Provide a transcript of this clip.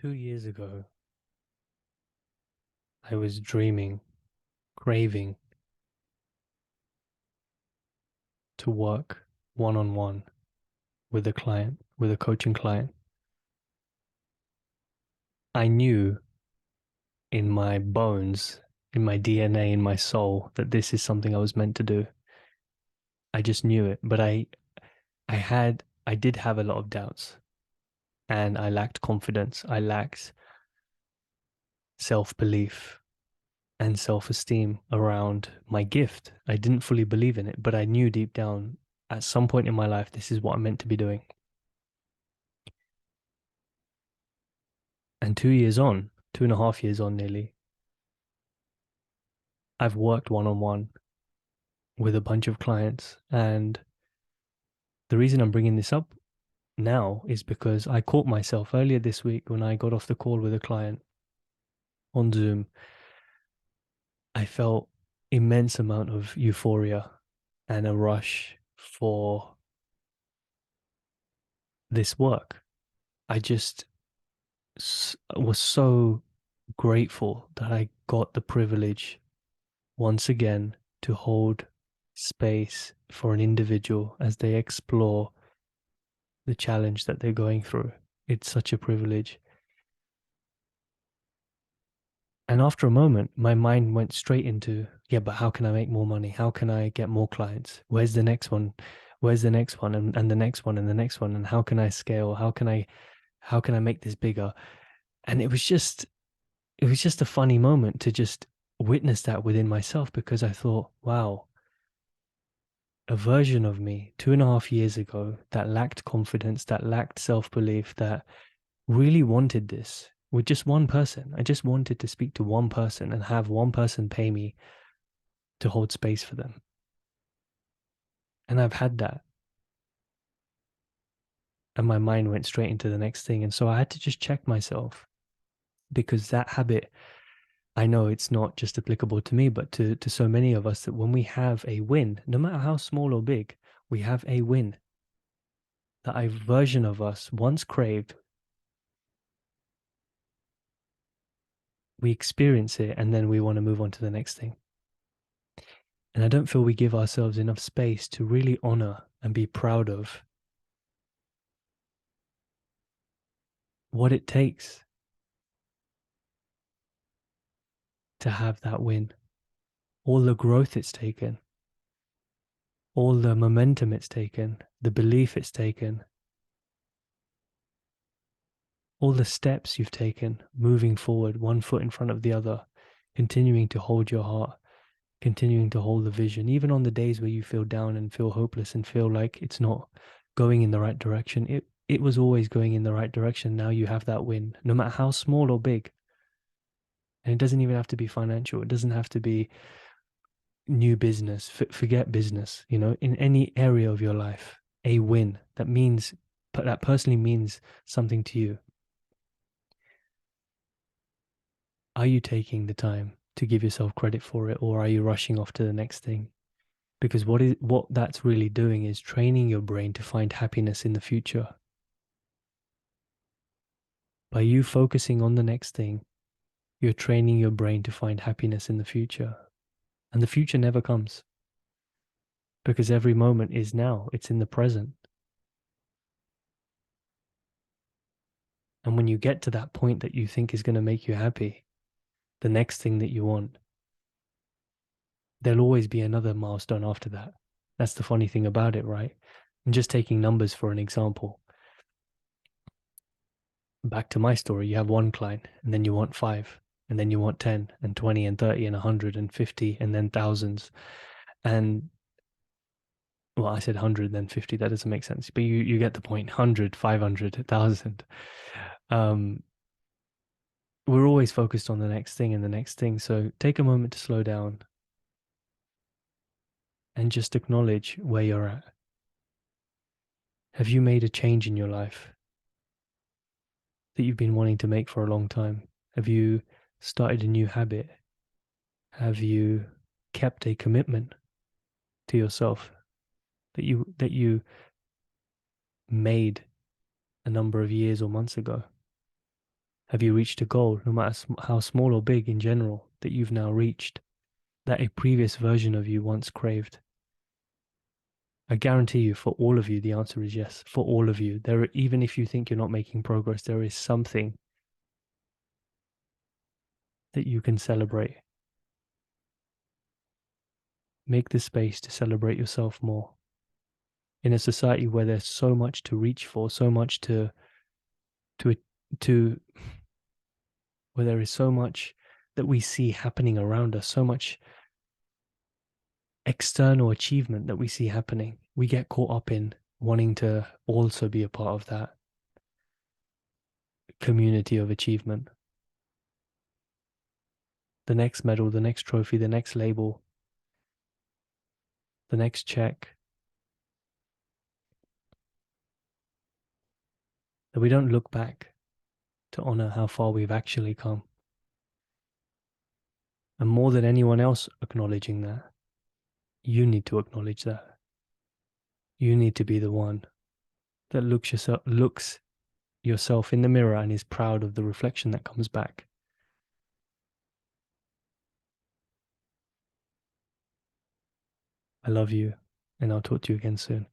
2 years ago, I was dreaming, craving to work one on one with a client, with a coaching client. I knew in my bones, in my DNA, in my soul, that this is something I was meant to do. I just knew it, but I did have a lot of doubts and I lacked confidence. I lacked self belief and self esteem around my gift. I didn't fully believe in it, but I knew deep down at some point in my life, this is what I'm meant to be doing. And 2 years on, 2.5 years on nearly, I've worked one on one with a bunch of clients. And the reason I'm bringing this up now is because I caught myself earlier this week when I got off the call with a client on Zoom. I felt immense amount of euphoria and a rush for this work. I just was so grateful that I got the privilege once again to hold space for an individual as they explore the challenge that they're going through. It's such a privilege. And after a moment, my mind went straight into, yeah, but how can I make more money? How can I get more clients? Where's the next one? Where's the next one? And the next one and the next one? And how can I scale? How can I make this bigger? And it was just a funny moment to just witness that within myself because I thought, wow, a version of me 2.5 years ago that lacked confidence, that lacked self belief, that really wanted this with just one person. I just wanted to speak to one person and have one person pay me to hold space for them. And I've had that. And my mind went straight into the next thing. And so I had to just check myself because that habit, I know it's not just applicable to me, but to so many of us that when we have a win, no matter how small or big, we have a win that a version of us once craved, we experience it, and then we want to move on to the next thing. And I don't feel we give ourselves enough space to really honor and be proud of what it takes to have that win, all the growth it's taken, all the momentum it's taken, the belief it's taken, all the steps you've taken moving forward, one foot in front of the other, continuing to hold your heart, continuing to hold the vision, even on the days where you feel down and feel hopeless and feel like it's not going in the right direction. It was always going in the right direction. Now you have that win, no matter how small or big. And it doesn't even have to be financial. It doesn't have to be new business. Forget business, in any area of your life, a win that personally means something to you. Are you taking the time to give yourself credit for it, or are you rushing off to the next thing? Because what that's really doing is training your brain to find happiness in the future. By you focusing on the next thing, you're training your brain to find happiness in the future. And the future never comes because every moment is now, it's in the present. And when you get to that point that you think is going to make you happy, the next thing that you want, there'll always be another milestone after that. That's the funny thing about it, right? And just taking numbers for an example, back to my story, you have one client and then you want five, and then you want 10 and 20 and 30 and 100 and 50 and then thousands. And well, I said 100, then 50. That doesn't make sense, but you get the point. 100, 500, 1,000. Um, we're always focused on the next thing and the next thing. So take a moment to slow down and just acknowledge where you're at. Have you made a change in your life that you've been wanting to make for a long time? Have you started a new habit? Have you kept a commitment to yourself that you made a number of years or months ago? Have you reached a goal, no matter how small or big in general, that you've now reached, that a previous version of you once craved? I guarantee you, for all of you, the answer is yes. For all of you, even if you think you're not making progress, there is something that you can celebrate. Make the space to celebrate yourself more. In a society where there's so much to reach for, so much to to where there is so much that we see happening around us, so much external achievement that we see happening, we get caught up in wanting to also be a part of that community of achievement. The next medal, the next trophy, the next label, the next check. That we don't look back to honor how far we've actually come. And more than anyone else acknowledging that, you need to acknowledge that. You need to be the one that looks yourself in the mirror and is proud of the reflection that comes back. I love you, and I'll talk to you again soon.